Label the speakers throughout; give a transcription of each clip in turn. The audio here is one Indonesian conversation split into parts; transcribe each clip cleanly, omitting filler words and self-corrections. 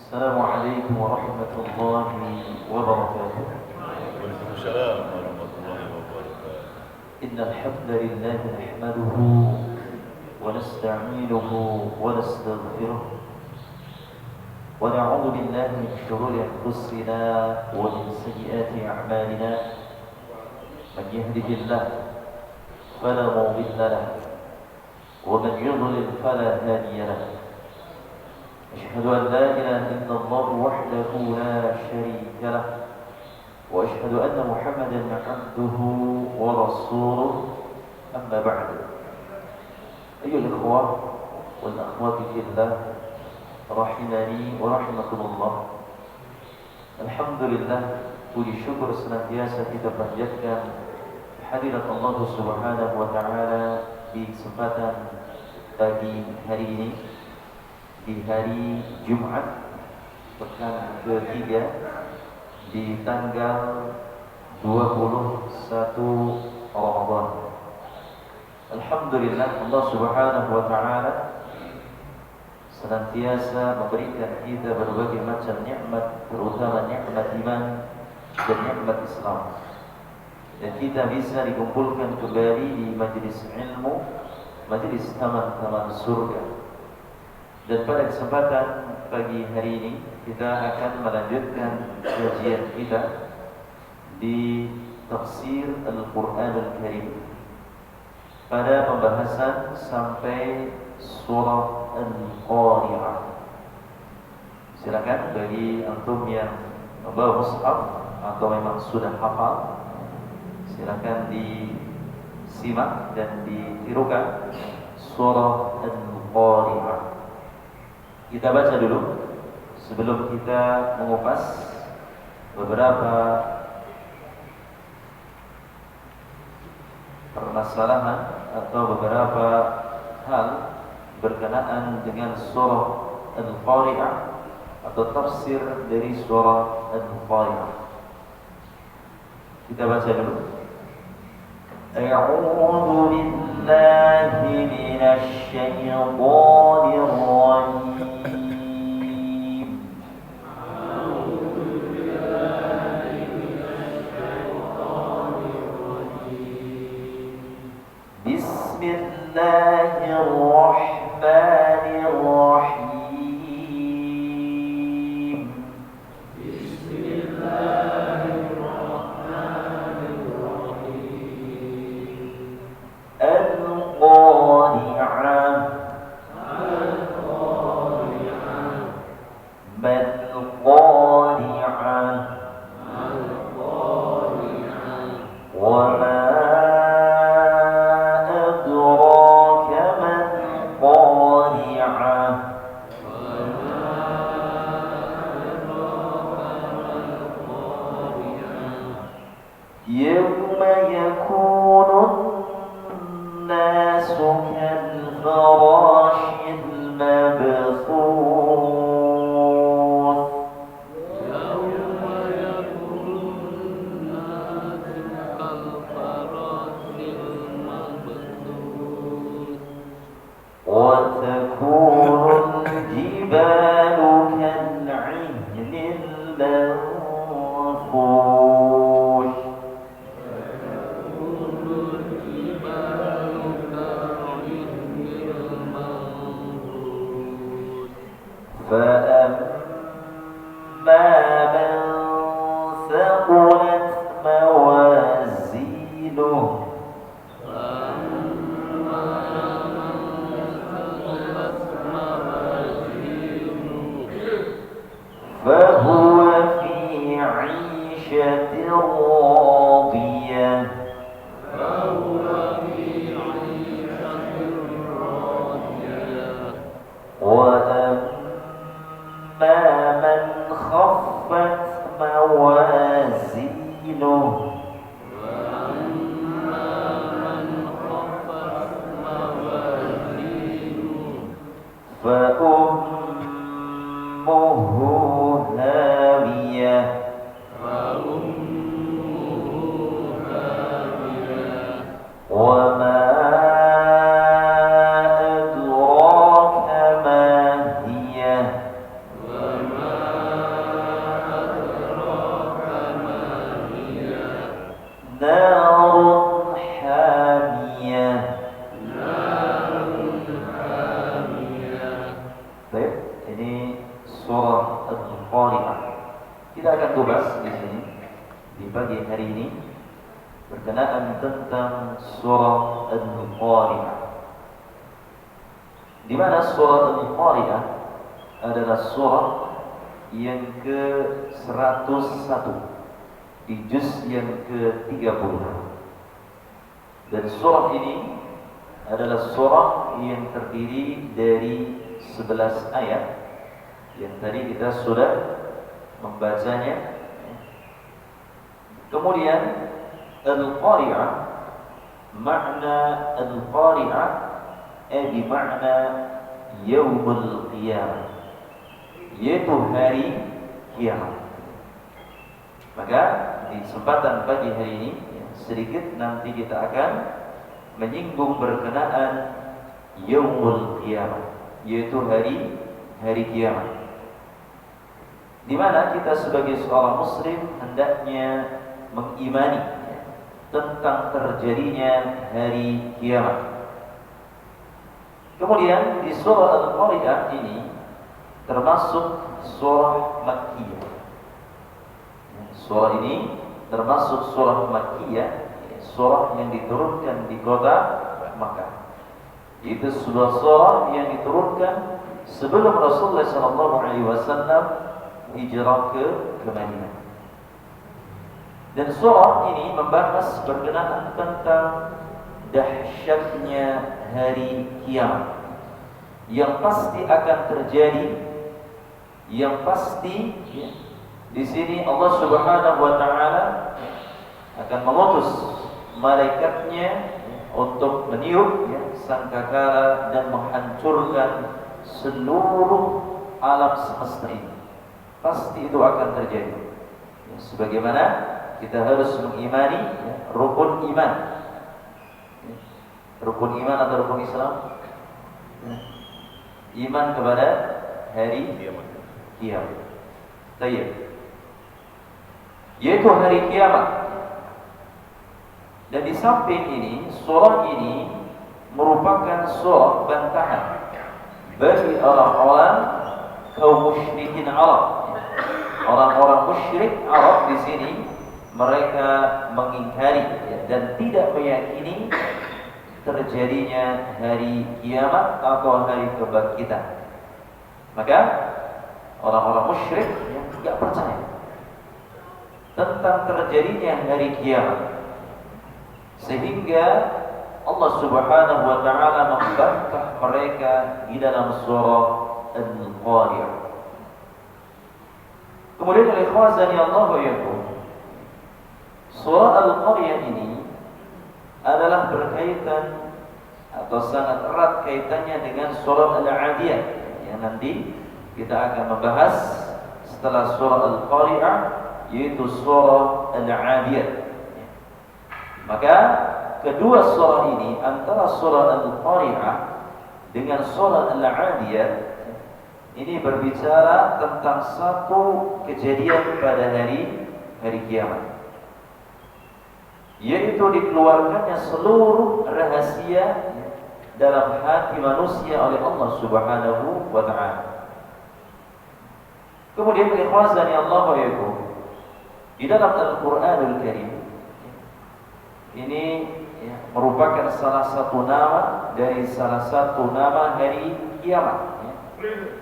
Speaker 1: السلام عليكم ورحمة الله وبركاته.
Speaker 2: وعليكم السلام ورحمة الله وبركاته.
Speaker 1: إن الحمد لله نحمده ونستعينه ونستغفره ونعوذ بالله من شرور أنفسنا ومن سيئات أعمالنا. من يهده الله فلا مضل له ومن يضلل فلا هادي له. أشهد أن لا إله إلا الله وحده لا شريك له وأشهد أن محمدا عبده ورسوله. أما بعد، أيها الإخوة والأخوات في الله rahimani wa rahimakumullah. Alhamdulillah, puji syukur senantiasa kita panjatkan hadirat Allah Subhanahu wa taala di kesempatan pagi hari ini, di hari Jumat pekan ketiga di tanggal 21 Ramadan. Alhamdulillah, Allah Subhanahu wa taala senantiasa memberikan kita berbagai macam nikmat, terutama nikmat iman dan nikmat Islam. Dan kita bisa dikumpulkan kembali di majlis ilmu, majlis taman-taman surga. Dan pada kesempatan pagi hari ini kita akan melanjutkan kajian kita di tafsir Al-Quranul Karim pada pembahasan sampai surah Al-Qari'ah. Silakan bagi antum yang membawa mushaf atau memang sudah hafal, silakan disimak dan ditirukan surah Al-Qari'ah. Kita baca dulu sebelum kita mengupas beberapa permasalahan atau beberapa hal berkenaan dengan surah Al-Qari'ah atau tafsir dari surah Al-Qari'ah. Kita baca dulu. A'udzu billahi minasy syaithanir rajim. Bismillahirrahmanirrahim. Bismillahirrahmanirrahim. Al-Qari'ah. Mal-Qari'ah. Wa ma يوم يكون الناس كالفراش المبثوث. وتكون الجبال كالعهن المنفوش. فأما من ثقلت موازينه فهو في عيشة راضية. وأما من خفت موازينه فأمه هاوية. وما أدراك ما هي. وما pagi hari ini berkenaan tentang surah Al-Qari'ah. Di mana surah Al-Qari'ah adalah surah yang ke-101 di juz yang ke-30. Dan surah ini adalah surah yang terdiri dari 11 ayat yang tadi kita sudah membacanya. Kemudian Al-Qari'ah, makna Al-Qari'ah bermakna Yaumul Qiyamah, yaitu hari kiamat. Maka di kesempatan pagi hari ini sedikit nanti kita akan menyinggung berkenaan Yaumul Qiyamah, yaitu hari kiamat, di mana kita sebagai seorang muslim hendaknya mengimani tentang terjadinya hari kiamat. Kemudian di surah Al-Qari'ah ini termasuk surah Makkiyah. Surah ini termasuk surah Makkiyah, surah yang diturunkan di kota Makkah. Itu sebuah surah yang diturunkan sebelum Rasulullah SAW hijrah ke Madinah. Dan surah ini membahas berkenaan tentang dahsyatnya hari kiamat yang pasti akan terjadi, yang pasti di sini Allah Subhanahu wa taala akan mengutus malaikatnya untuk meniup sangkakala dan menghancurkan seluruh alam semesta ini. Pasti itu akan terjadi. Sebagaimana kita harus mengimani rukun iman. Rukun iman atau rukun Islam? Iman kepada hari kiamat. Baik. Yaitu hari kiamat. Dan di samping ini, surah ini merupakan surah bantahan bagi orang-orang kaum musyrikin Arab. Orang-orang musyrik Arab di sini mereka mengingkari dan tidak meyakini terjadinya hari kiamat atau hari kebangkitan. Maka orang-orang musyrik yang tidak percaya tentang terjadinya hari kiamat, sehingga Allah Subhanahu wa taala membantah mereka di dalam surah Al-Qari'ah. Kemudian al-ikhwazani Allah wa yakum, surah Al-Qari'ah ini adalah berkaitan atau sangat erat kaitannya dengan surah Al-Adiyah yang nanti kita akan membahas setelah surah Al-Qari'ah, yaitu surah Al-Adiyah. Maka kedua surah ini, antara surah Al-Qari'ah dengan surah Al-Adiyah, ini berbicara tentang satu kejadian pada hari kiamat, yaitu dikeluarkannya seluruh rahasia dalam hati manusia oleh Allah Subhanahu wa taala. Kemudian ikhwazani Allah wa yakum, di dalam Al-Qur'anul Karim ini merupakan salah satu nama dari salah satu nama hari kiamat.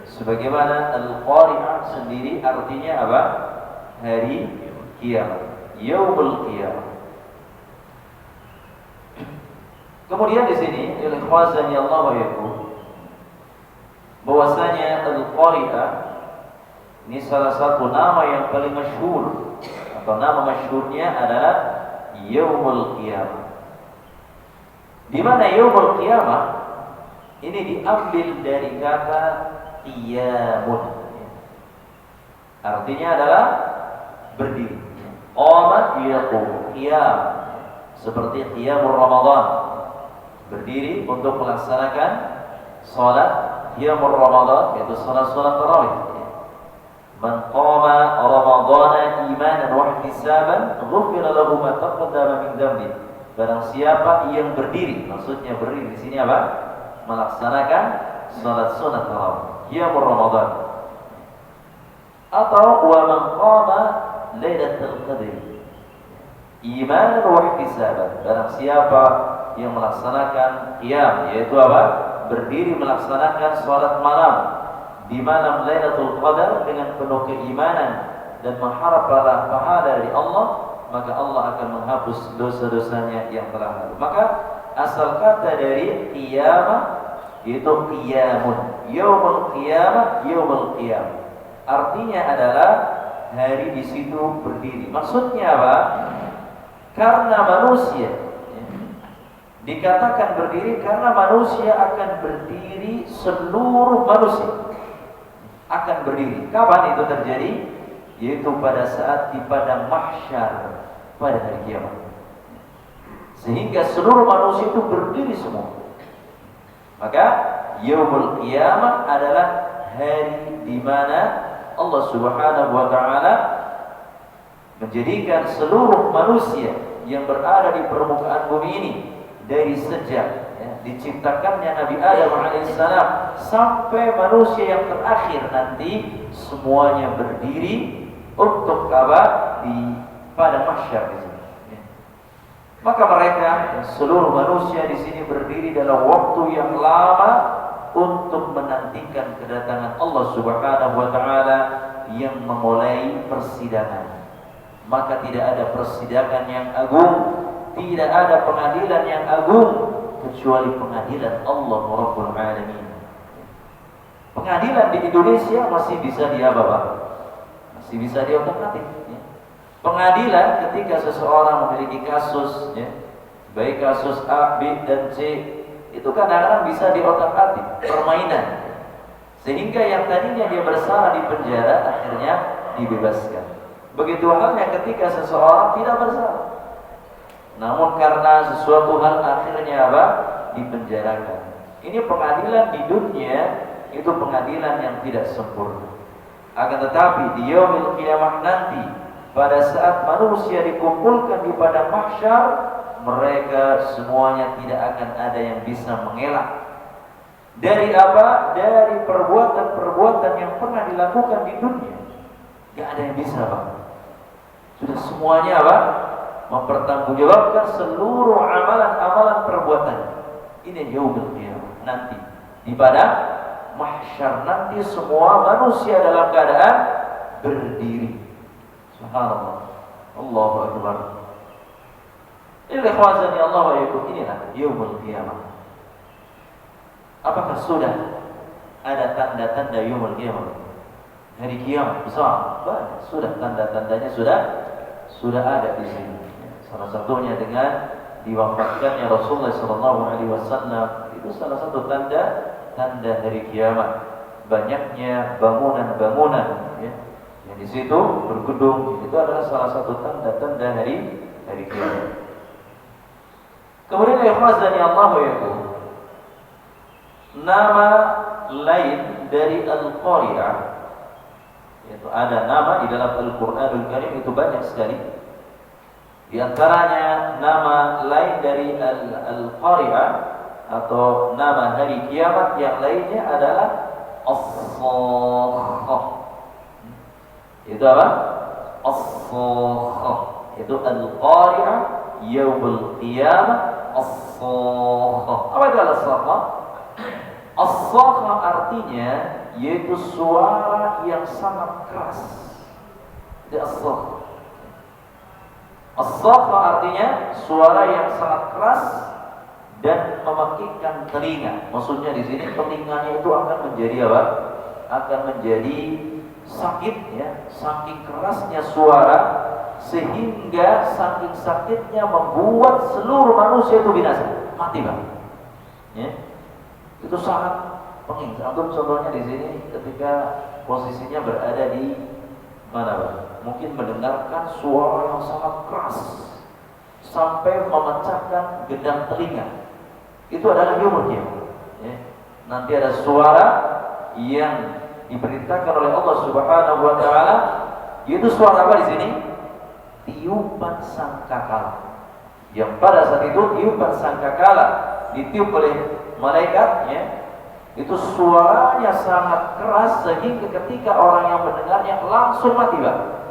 Speaker 1: Sebagaimana Al-Qari'ah sendiri artinya apa? Hari kiamat, Yaumul Qiyamah. Kemudian di sini ikhwazani Allah wa yakum, bahwasanya Al-Qari'ah ini salah satu nama yang paling masyhur, atau nama masyhurnya adalah Yaumul Qiyamah. Di mana Yaumul Qiyamah ini diambil dari kata qiyamun. Artinya adalah berdiri. Qama yaqum, qiyam, seperti qiyamul Ramadan, berdiri untuk melaksanakan salat qiyamul Ramadan, yaitu salat tarawih. Man qama Ramadana imanan wa ihtisaban ghufira lahu ma taqaddama min dhanbi. Barang siapa yang berdiri, maksudnya berdiri di sini apa? Melaksanakan salat sunat tarawih, qiyamul Ramadan. Atau wa man qama lailatul qadr, imanan wa ihtisaban. Barang siapa yang melaksanakan qiyam, yaitu apa? Berdiri melaksanakan salat malam di malam Lailatul Qadar dengan penuh keimanan dan mengharap pahala dari Allah, maka Allah akan menghapus dosa-dosanya yang telah lalu. Maka asal kata dari qiyamah yaitu qiyamun, yaumul qiyamah, yaumul qiyam. Artinya adalah hari di situ berdiri. Maksudnya apa? Karena manusia dikatakan berdiri karena manusia akan berdiri, seluruh manusia akan berdiri. Kapan itu terjadi? Yaitu pada saat di padang mahsyar pada hari kiamat. Sehingga seluruh manusia itu berdiri semua. Maka yaumul qiyamah adalah hari di mana Allah Subhanahu wa taala menjadikan seluruh manusia yang berada di permukaan bumi ini dari sejak diciptakannya Nabi Adam alaihissalam sampai manusia yang terakhir nanti semuanya berdiri untuk apa? Di padang mahsyar di sini. Maka mereka seluruh manusia di sini berdiri dalam waktu yang lama untuk menantikan kedatangan Allah Subhanahu wa taala yang memulai persidangan. Maka tidak ada persidangan yang agung, tidak ada pengadilan yang agung kecuali pengadilan Allah Rabbul Alamin. Pengadilan di Indonesia masih bisa masih bisa diotak-atik. Pengadilan ketika seseorang memiliki kasus, baik kasus A, B, dan C, itu kadang-kadang bisa diotak-atik, permainan. Sehingga yang tadinya dia bersalah di penjara akhirnya dibebaskan. Begitu halnya ketika seseorang tidak bersalah, namun karena sesuatu hal akhirnya apa? Dipenjarakan. Ini pengadilan di dunia itu pengadilan yang tidak sempurna. Akan tetapi di yaumil qiyamah nanti, pada saat manusia dikumpulkan di padang mahsyar, mereka semuanya tidak akan ada yang bisa mengelak dari apa? Dari perbuatan-perbuatan yang pernah dilakukan di dunia. Tidak ada yang bisa, Pak. Sudah semuanya apa? Mempertanggungjawabkan seluruh amalan-amalan perbuatan. Ini yaumul qiyamah nanti di padang mahsyar nanti semua manusia dalam keadaan berdiri. Subhanallah, Allahu akbar. Ikhwazani Allah wa yakum, inilah yaumul qiyamah. Apakah sudah ada tanda-tanda yaumul qiyamah? Hari kiamat besar, banyak. Sudah tanda-tandanya sudah ada di sini. Salah satunya dengan diwafatkannya Rasulullah SAW, itu salah satu tanda hari kiamat. Banyaknya bangunan-bangunan, yang di situ bergedung, itu adalah salah satu tanda-tanda hari kiamat. Kemudian ikhwazani Allah wa yakum, nama lain dari Al-Qari'ah, yaitu ada nama di dalam Al-Qur'anul Karim itu banyak sekali. Di antaranya nama lain dari Al-Qari'ah atau nama hari kiamat yang lainnya adalah As-Sakhah. Itu apa? As-Sakhah. Itu Al-Qari'ah, Yaumul Qiyamah, As-Sakhah. Apa itu As-Sakhah? As-Sakhah artinya yaitu suara yang sangat keras. Itu As-Sakhah. As-Sakhah artinya suara yang sangat keras dan memekikkan telinga. Maksudnya di sini telinganya itu akan menjadi apa? Akan menjadi sakit, saking kerasnya suara, sehingga saking sakitnya membuat seluruh manusia itu binasa, mati, Bang. Itu sangat penging. Antum contohnya di sini ketika posisinya berada di mana, Bang? Mungkin mendengarkan suara yang sangat keras sampai memecahkan gendang telinga. Itu adalah yaumul qiyamah. Nanti ada suara yang diperintahkan oleh Allah Subhanahu wa taala, yaitu suara apa di sini? Tiupan sangkakala. Yang pada saat itu tiupan sangkakala ditiup oleh malaikat, itu suaranya sangat keras sehingga ketika orang yang mendengarnya langsung mati, Bang.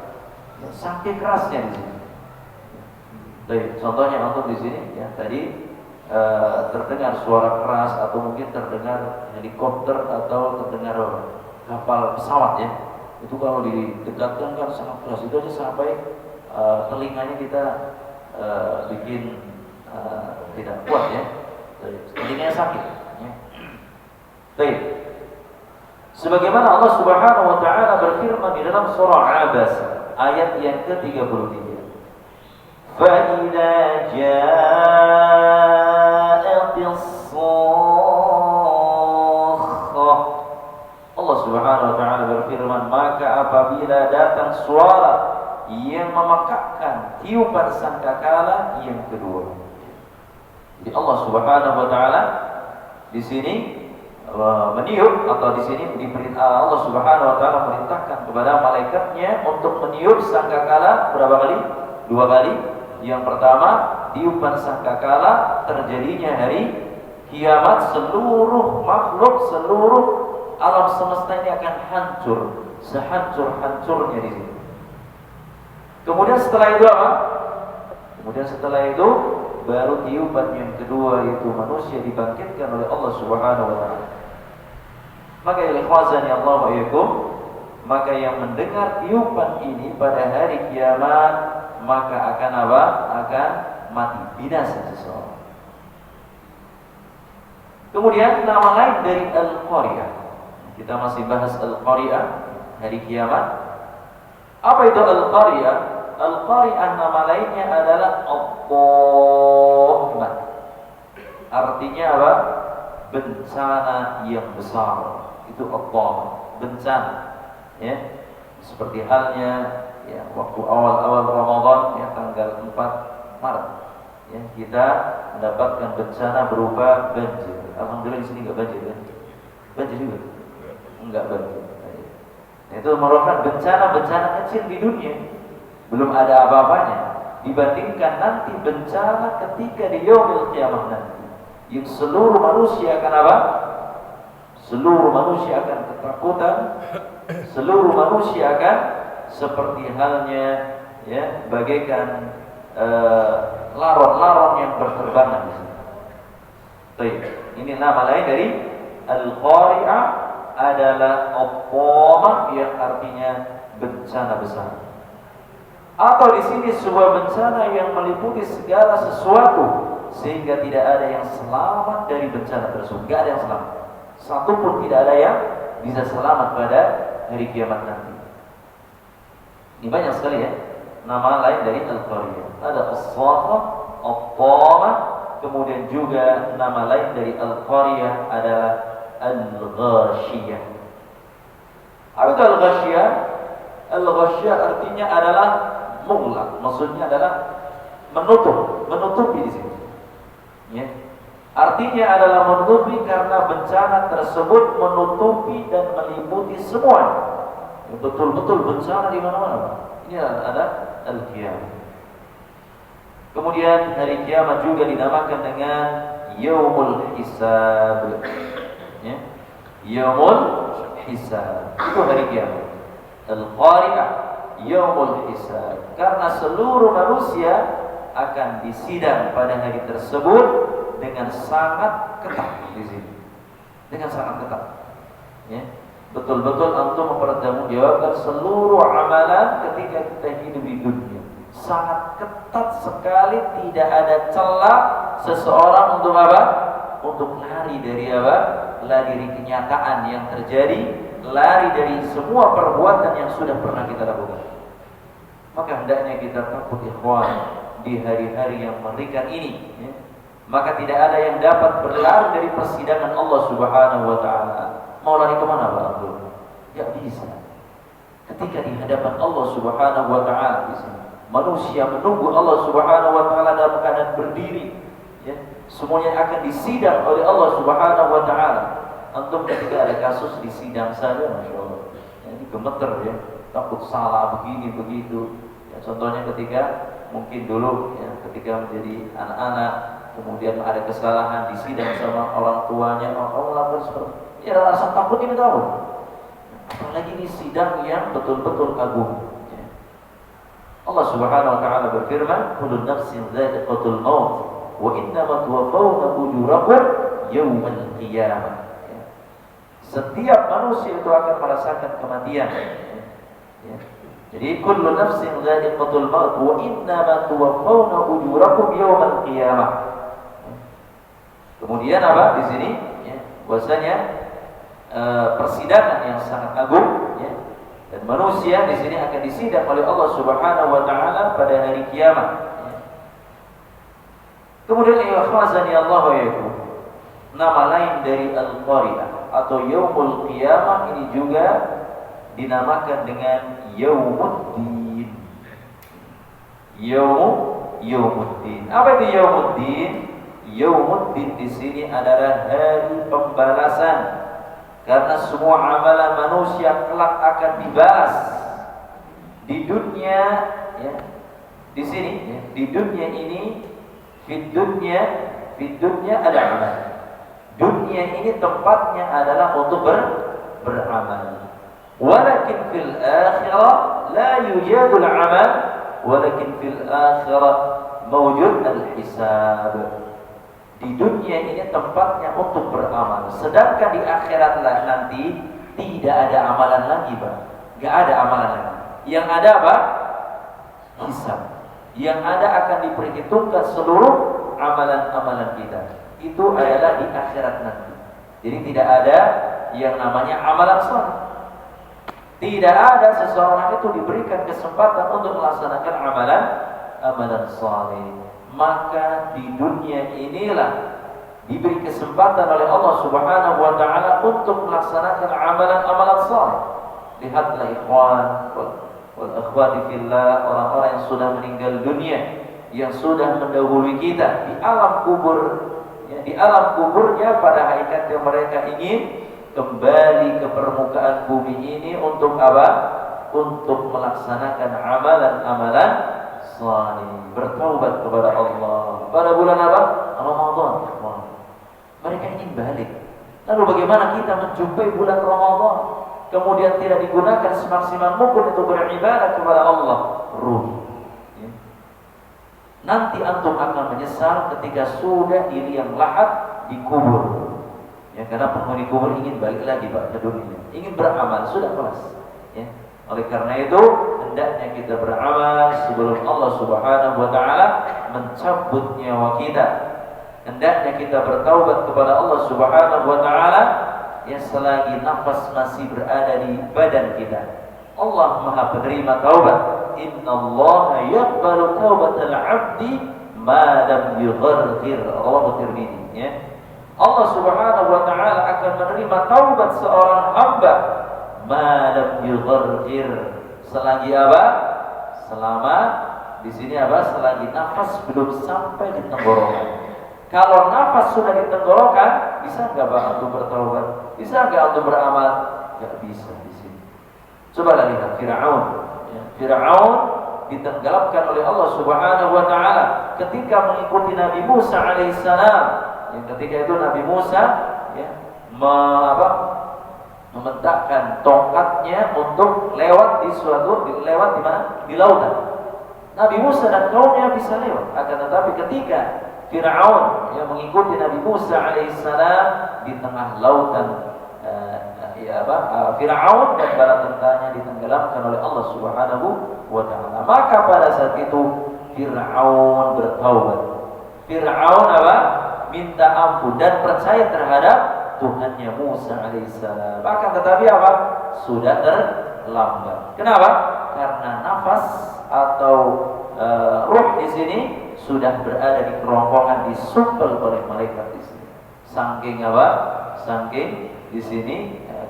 Speaker 1: Saking kerasnya di sini. Baik, contohnya untuk di sini ya tadi terdengar suara keras atau mungkin terdengar helikopter atau terdengar kapal pesawat ya. Itu kalau didekatkan kan sangat keras, itu aja sampai telinganya kita bikin tidak kuat ya. Telinganya sakit ya. Baik. Sebagaimana Allah Subhanahu wa taala berfirman di dalam surah Abasa ayat yang ke-33. فَإِذَا جَاءَتِ الصَّاخَّةُ Allah Subhanahu wa taala berfirman, maka apabila datang suara yang memekakkan tiupan sangkakala yang kedua. Jadi Allah Subhanahu wa taala di sini meniup, atau di sini Allah Subhanahu wa taala merintahkan kepada malaikatnya untuk meniup sangkakala berapa kali? 2 kali. Yang pertama, tiupan sangkakala terjadinya hari kiamat, seluruh makhluk, seluruh alam semesta ini akan hancur, sehancur-hancurnya di sini. Kemudian setelah itu apa? Kemudian setelah itu baru tiupan yang kedua, yaitu manusia dibangkitkan oleh Allah Subhanahu wa taala. Maka ya ikhwazani Allah wa iyyakum, maka yang mendengar tiupan ini pada hari kiamat maka akan apa? Akan mati, binasa seseorang. Kemudian nama lain dari Al-Qari'ah. Kita masih bahas Al-Qari'ah, hari kiamat. Apa itu Al-Qari'ah? Al-Qari'ah nama lainnya adalah Al-Qamah. Artinya apa? Bencana yang besar. Itu Al-Qamah, bencana. Ya. Seperti halnya ya, waktu awal-awal Ramadan ya, tanggal 4 Maret ya, kita mendapatkan bencana berupa banjir. Alhamdulillah di sini enggak banjir kan? Banjir juga? Enggak banjir. Nah, itu merupakan bencana-bencana kecil di dunia. Belum ada apa-apanya dibandingkan nanti bencana ketika di yaumil qiyamah nanti, yang seluruh manusia akan apa? Seluruh manusia akan ketakutan, seluruh manusia akan seperti halnya ya bagaikan laron-laron yang berterbangan di sini. Baik, ini nama lain dari Al-Qari'ah adalah Al-Qamah yang artinya bencana besar. Atau di sini sebuah bencana yang meliputi segala sesuatu sehingga tidak ada yang selamat dari bencana tersebut. Tidak ada yang selamat. Satu pun tidak ada yang bisa selamat pada hari kiamat nanti. Ini banyak sekali ya nama lain dari Al-Qari'ah. Ada As-Sakhah, Al-Qamah, kemudian juga nama lain dari Al-Qari'ah adalah Al-Ghashiyah. Apa itu Al-Ghashiyah? Al-Ghashiyah artinya adalah mughlaq, maksudnya adalah menutupi di sini. Ya. Artinya adalah menutupi karena bencana tersebut menutupi dan meliputi semua. Betul-betul bencana di mana-mana. Ini ada al-qiyamah. Kemudian hari kiamat juga dinamakan dengan Yaumul Hisab. Ya. Yaumul Hisab. Itu hari kiamat. Al-Qari'ah, Yaumul Hisab. Karena seluruh manusia akan disidang pada hari tersebut dengan sangat ketat di sini. Dengan sangat ketat. Ya. Betul-betul antum mempertanggungjawabkan seluruh amalan ketika kita hidup di dunia. Sangat ketat sekali, tidak ada celah seseorang untuk apa? Untuk lari dari apa? Lari dari kenyataan yang terjadi, lari dari semua perbuatan yang sudah pernah kita lakukan. Maka hendaknya kita takut ikhwan di hari-hari yang mengerikan ini. Ya. Maka tidak ada yang dapat berlari dari persidangan Allah Subhanahu wa taala. Mau lari kemana Pak Abdul? Tidak bisa. Ketika di hadapan Allah Subhanahu wa taala di sini, manusia menunggu Allah Subhanahu wa taala dalam keadaan berdiri. Ya, semuanya akan disidang oleh Allah Subhanahu wa taala. Antum ketika ada kasus disidang saja, masya Allah, ya, ini gemeter ya, takut salah begini begitu. Ya, contohnya ketika mungkin dulu ya, ketika menjadi anak-anak, kemudian ada kesalahan disidang sama orang tuanya, orang melakukan seperti ya, rasa takut ini tahu. Apalagi ini sidang yang betul-betul agung. Ya. Allah Subhanahu wa taala berfirman, "Kullu nafsin dha'iqatul maut wa innama tuwaffawna ujurakum yaumal qiyamah." Setiap manusia itu akan merasakan kematian. Ya. Jadi kullu nafsin dha'iqatul maut wa innama tuwaffawna ujurakum yaumal qiyamah. Kemudian apa di sini? Ya, bahwasanya persidangan yang sangat agung, ya. Dan manusia di sini akan disidang oleh Allah Subhanahu wa taala pada hari kiamat. Ya. Kemudian ya khazani Allah wa yakum. Nama lain dari Al-Qari'ah atau Yaumul Qiyamah ini juga dinamakan dengan Yaumuddin. Yaumuddin. Apa itu Yaumuddin? Yaumuddin di sini adalah hari pembalasan. Karena semua amalan manusia kelak akan dibalas di dunia, ya. Di sini, ya. Di dunia ini, fid dunya ada amal. Dunia ini tempatnya adalah untuk beramal. Walakin fil akhirah la yujadul amal, walakin fil akhirah mawjud al-hisab. Di dunia ini tempatnya untuk beramal, sedangkan di akhirat nanti tidak ada amalan lagi, Pak. Enggak ada amalan lagi. Yang ada apa? Hisab. Yang ada akan diperhitungkan seluruh amalan-amalan kita. Itu adalah di akhirat nanti. Jadi tidak ada yang namanya amalan saleh. Tidak ada seseorang itu diberikan kesempatan untuk melaksanakan amalan saleh. Maka di dunia inilah diberi kesempatan oleh Allah Subhanahu wa taala untuk melaksanakan amalan-amalan saleh. Lihatlah ikhwan wal akhwati fillah, orang-orang yang sudah meninggal dunia, yang sudah mendahului kita di alam kubur. Ya, di alam kuburnya pada hakikatnya mereka ingin kembali ke permukaan bumi ini untuk apa? Untuk melaksanakan amalan-amalan saleh, bertaubat kepada Allah. Pada bulan apa? Ramadan. Mereka ingin balik. Lalu bagaimana kita menjumpai bulan Ramadan kemudian tidak digunakan semaksimal mungkin untuk beribadah kepada Allah? Rugi. Nanti antum akan menyesal ketika sudah di liang lahat dikubur. Ya, karena penghuni kubur ingin balik lagi, Pak, ke dunia, ingin beramal, sudah kelas. Ya. Oleh karena itu hendaknya kita beramal sebelum Allah Subhanahu wa taala mencabut nyawa kita. Hendaknya kita bertaubat kepada Allah Subhanahu wa taala yang selagi nafas masih berada di badan kita. Allah Maha penerima taubat. Innallaha yaqbalu taubatal 'abdi ma lam yughargir. Rawahu Tirmidzi, ya. Allah Subhanahu wa taala akan menerima taubat seorang hamba ma lam yughargir. Selagi apa? Selama di sini apa? Selagi nafas belum sampai di tenggorokan. Kalau nafas sudah di tenggorokan, bisa enggak Pak antum bertaubat? Bisa enggak antum beramal? Enggak bisa di sini. Coba lihat Fir'aun. Ya, Fir'aun ditenggelamkan oleh Allah Subhanahu wa taala ketika mengikuti Nabi Musa alaihissalam. Ya, ketika itu Nabi Musa ya, mementakkan tongkatnya untuk lewat di mana? Di lautan. Nabi Musa dan kaumnya bisa lewat. Akan tetapi ketika Fir'aun yang mengikuti Nabi Musa alaihissalam di tengah lautan, Fir'aun dan bala tentaranya ditenggelamkan oleh Allah Subhanahu wa taala. Maka pada saat itu Fir'aun bertaubat. Fir'aun apa? Minta ampun dan percaya terhadap Tuhannya Musa alaihissalam. Bahkan tetapi apa? Sudah terlambat. Kenapa? Karena nafas atau ruh di sini sudah berada di kerongkongan, disumpel oleh malaikat di sini. Saking apa? Saking di sini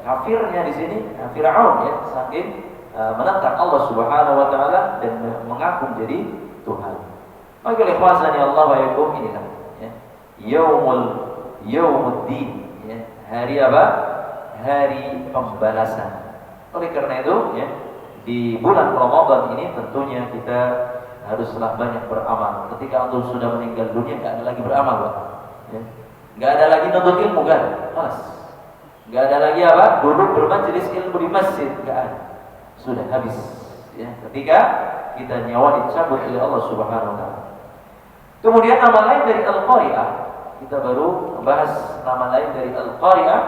Speaker 1: kafirnya di sini Fir'aun, ya, saking menentang Allah Subhanahu wa taala dan mengaku menjadi Tuhan. Maka ikhwasani Allah wa yakum, inilah ya, Yaumuddin, ya, hari apa? Hari pembalasan. Oleh karena itu ya, di bulan Ramadan ini tentunya kita haruslah banyak beramal. Ketika antum sudah meninggal dunia, enggak ada lagi beramal, Pak. Ya. Enggak ada lagi nuntut ilmu, kan? Malas. Enggak ada lagi apa? Duduk bermajelis ilmu di masjid, enggak ada. Sudah habis. Ya. Ketika kita nyawa dicabut oleh Allah Subhanahu wa taala. Kemudian nama lain dari Al-Qari'ah, kita baru membahas nama lain dari Al-Qari'ah,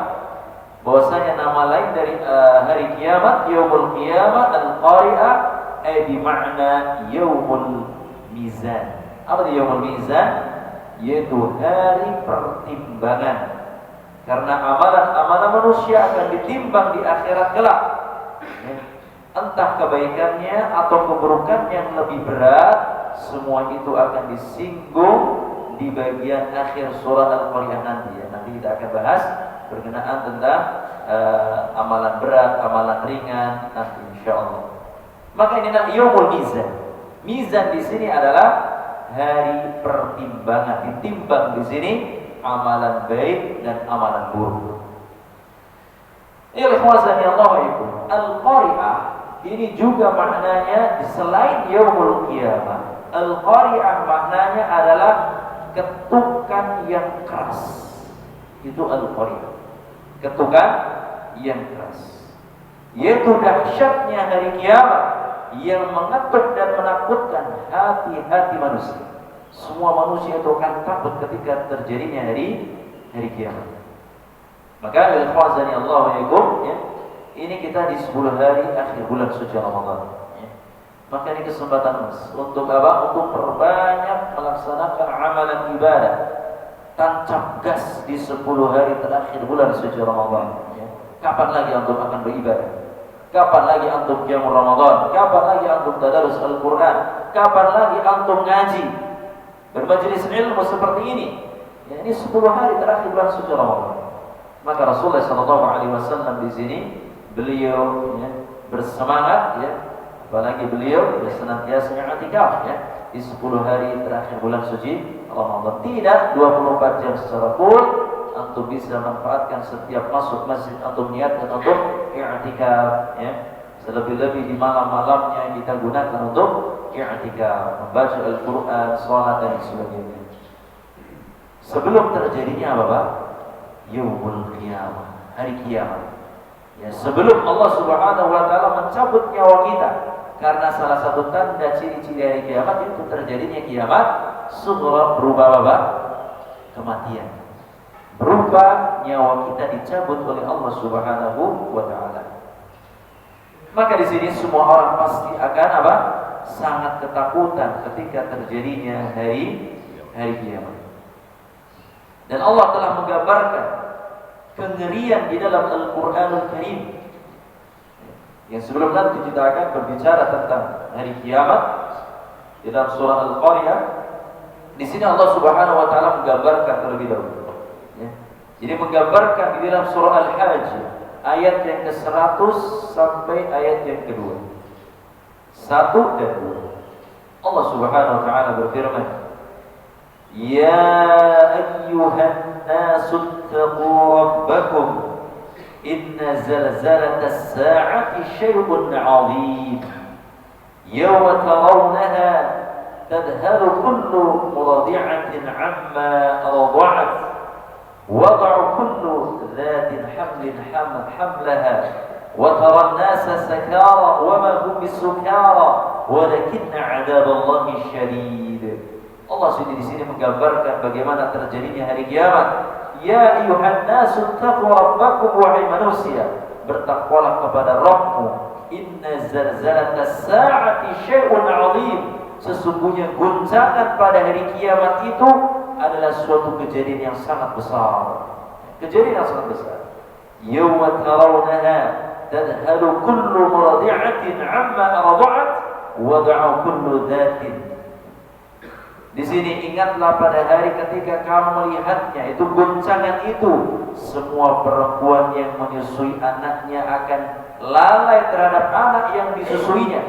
Speaker 1: bahwasanya nama lain dari hari kiamat, yaumul qiyamah, Al-Qari'ah ay bi makna yaumul mizan. Apa itu yaumul mizan? Yaitu hari pertimbangan. Karena amalan-amalan manusia akan ditimbang di akhirat kelak. Entah kebaikannya atau keburukan yang lebih berat, semua itu akan disinggung di bagian akhir surah Al-Qari'ah nanti ya. Nanti kita akan bahas berkenaan tentang amalan berat, amalan ringan nanti insyaallah. Maka ini namanya yaumul mizan. Mizan di sini adalah hari pertimbangan, ditimbang di sini amalan baik dan amalan buruk. Al-Qari'ah ini juga maknanya selain yaumul qiyamah, Al-Qari'ah maknanya adalah ketukan yang keras. Itu Al-Qari'ah. Ketukan yang keras. Yaitu dahsyatnya hari kiamat yang mengetuk dan menakutkan hati-hati manusia. Semua manusia itu akan takut ketika terjadinya hari kiamat. Maka al-khazani Allah ya, ini kita di 10 hari akhir bulan suci Ramadan ya. Maka ini kesempatan emas untuk apa? Untuk perbanyak melaksanakan amalan ibadah. Tancap gas di 10 hari terakhir bulan suci Ramadan ya. Kapan lagi antum akan beribadah? Kapan lagi antum qiyamul Ramadan? Kapan lagi antum tadarus Al-Quran? Kapan lagi antum ngaji? Bermajelis ilmu seperti ini. Ya, ini 10 hari terakhir bulan suci Ramadan. Maka Rasulullah SAW di sini beliau ya, bersemangat ya, apalagi beliau senantiasa i'tikaf ya di 10 hari terakhir bulan suci Ramadan. Tidak 24 jam secara full antum bisa manfaatkan setiap masuk masjid antum niatkan untuk i'tikaf ya. Selebih-lebih di malam-malamnya kita gunakan untuk i'tikaf, membaca Al-Qur'an, salat dan sebagainya. Sebelum terjadinya apa, Pak? Yaumul qiyamah, hari kiamat. Ya, sebelum Allah Subhanahu wa taala mencabut nyawa kita, karena salah satu tanda ciri-ciri hari kiamat itu terjadinya kiamat sughra, berupa apa? Kematian. Berupa nyawa kita dicabut oleh Allah Subhanahu wa taala. Maka di sini semua orang pasti akan apa? Sangat ketakutan ketika terjadinya hari kiamat. Dan Allah telah menggambarkan kengerian di dalam Al-Qur'anul Karim. Yang sebelum nanti kita akan berbicara tentang hari kiamat di dalam surah Al-Qari'ah. Di sini Allah Subhanahu wa taala menggambarkan terlebih dahulu. Ya. Jadi menggambarkan di dalam surah Al-Hajj ayat yang ke-100 sampai ayat yang kedua. 1 dan 2. Allah Subhanahu wa taala berfirman, "Ya ayyuhan nasu ittaqu rabbakum inna zalzalatas sa'ati syai'un 'adzim yawma tarawnaha tadhhalu kullu murdi'atin 'amma arda'at wada'u kullu dhatin hamlin hamlaha wa tara an-nasa sakara wa ma hum bisukara walakinna 'adzaballahi syadid." Allah di sini menggambarkan bagaimana terjadinya hari kiamat. Ya ayyuhan nasu taqu rabbakum, wahai manusia, bertakwalah kepada Rabbmu. Inna zalzalatas sa'ati syai'un 'adzim. Sesungguhnya guncangan pada hari kiamat itu adalah suatu kejadian yang sangat besar. Kejadian yang sangat besar. Yawma tarawnaha tadhalu kullu murdi'atin 'amma arda'at wa da'u kullu dhatin. Di sini ingatlah pada hari ketika kamu melihatnya, itu guncangan itu, semua perempuan yang menyusui anaknya akan lalai terhadap anak yang disusuinya.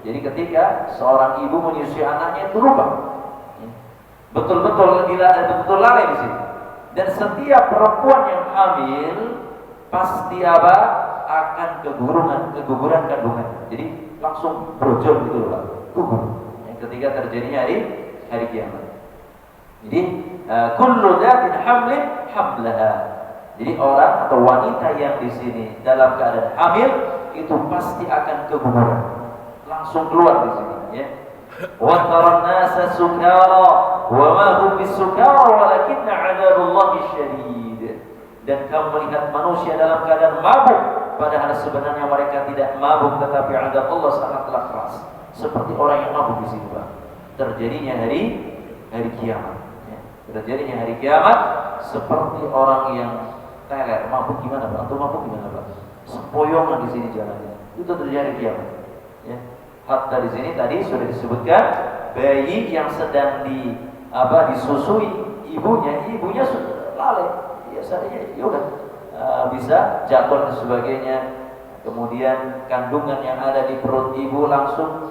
Speaker 1: Jadi ketika seorang ibu menyusui anaknya itu lupa, betul-betul lalai di sini. Dan setiap perempuan yang hamil pasti apa? Akan keguguran kandungan. Jadi langsung brojol gitu loh, Pak. Gugur. Ketika terjadinya hari kiamat. Jadi kullu dhatin hamlin hamlaha. Jadi orang atau wanita yang di sini dalam keadaan hamil itu pasti akan keguguran. Langsung keluar di sini. ya. Wa taran nasa sukara wa ma hum bisukara walakinna 'adzaballahi syadid. Dan kamu melihat manusia dalam keadaan mabuk, padahal sebenarnya mereka tidak mabuk, tetapi azab Allah sangatlah keras. Seperti orang yang mabuk di sini, Pak. Terjadinya hari kiamat. Ya. Terjadinya hari kiamat seperti orang yang teler, mabuk gimana, Pak? Atau mabuk gimana, Pak? Sempoyongan di sini jalannya. Itu terjadi kiamat. Ya. Hatta di sini tadi sudah disebutkan bayi yang sedang disusui ibunya sudah lalai. Biasanya ya udah bisa jatuh dan sebagainya. Kemudian kandungan yang ada di perut ibu langsung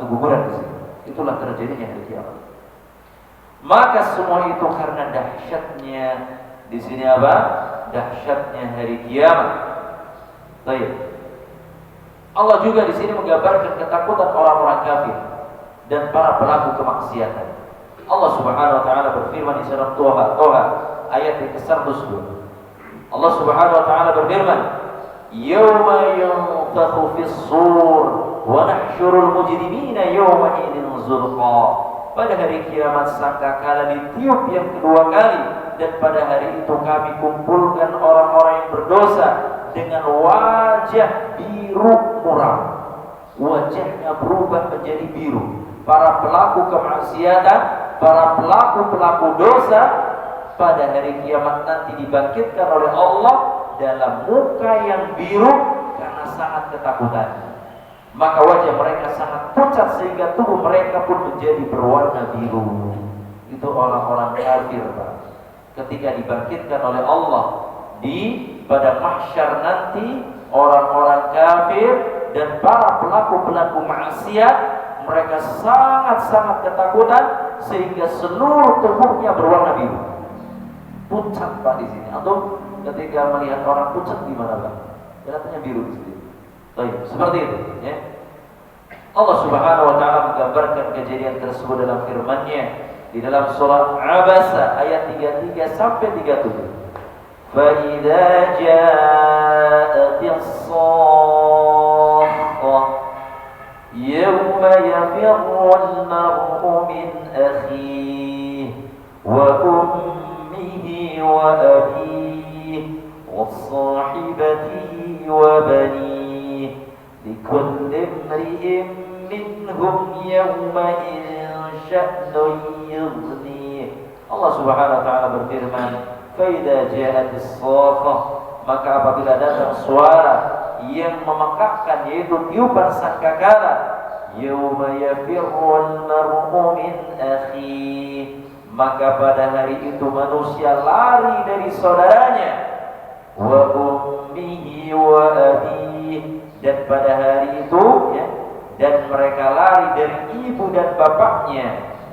Speaker 1: keguguran di sini. Itulah terjadinya hari kiamat. Maka semua itu karena dahsyatnya di sini apa? Dahsyatnya hari kiamat. Baik. Allah juga di sini menggambarkan ketakutan orang-orang kafir dan para pelaku kemaksiatan. Allah Subhanahu wa taala berfirman di surah Toha ayat yang ke-102. Allah Subhanahu wa taala berfirman, "Yauma yunfakhu fis-sur wa nahsyurul mujrimina yawma idzin zurqa." Pada hari kiamat sangkakala ditiup yang kedua kali, dan pada hari itu kami kumpulkan orang-orang yang berdosa dengan wajah biru muram. Wajahnya berubah menjadi biru. Para pelaku kemaksiatan, para pelaku dosa pada hari kiamat nanti dibangkitkan oleh Allah dalam muka yang biru karena sangat ketakutan. Maka wajah mereka sangat pucat sehingga tubuh mereka pun menjadi berwarna biru. Itu orang-orang kafir, Pak. Ketika dibangkitkan oleh Allah pada mahsyar nanti, orang-orang kafir dan para pelaku maksiat, mereka sangat-sangat ketakutan sehingga seluruh tubuhnya berwarna biru. Pucat, Pak, di sini. Atau ketika melihat orang pucat gimana, Pak? Kelihatannya biru di sini. Baik, seperti itu, ya. Allah Subhanahu wa taala menggambarkan kejadian tersebut dalam firman-Nya di dalam surah Abasa ayat 33 sampai 37. Fa idza ja'atis shaqqah yawma yafirru al-mar'u min akhihi wa ummihi wa abihi wa sahibatihi wa banihi likulli imri'in minhum yawma'in sya'nun yughni. Allah Subhanahu wa taala berfirman, "Fa idza ja'atis shaqqah," maka apabila datang suara yang memekakkan, yaitu tiupan sangkakala, yauma yafirrul mar'u min akhihi, maka pada hari itu manusia lari dari saudaranya, wa ummihi wa abihi, dan pada hari itu ya, dan mereka lari dari ibu dan bapaknya,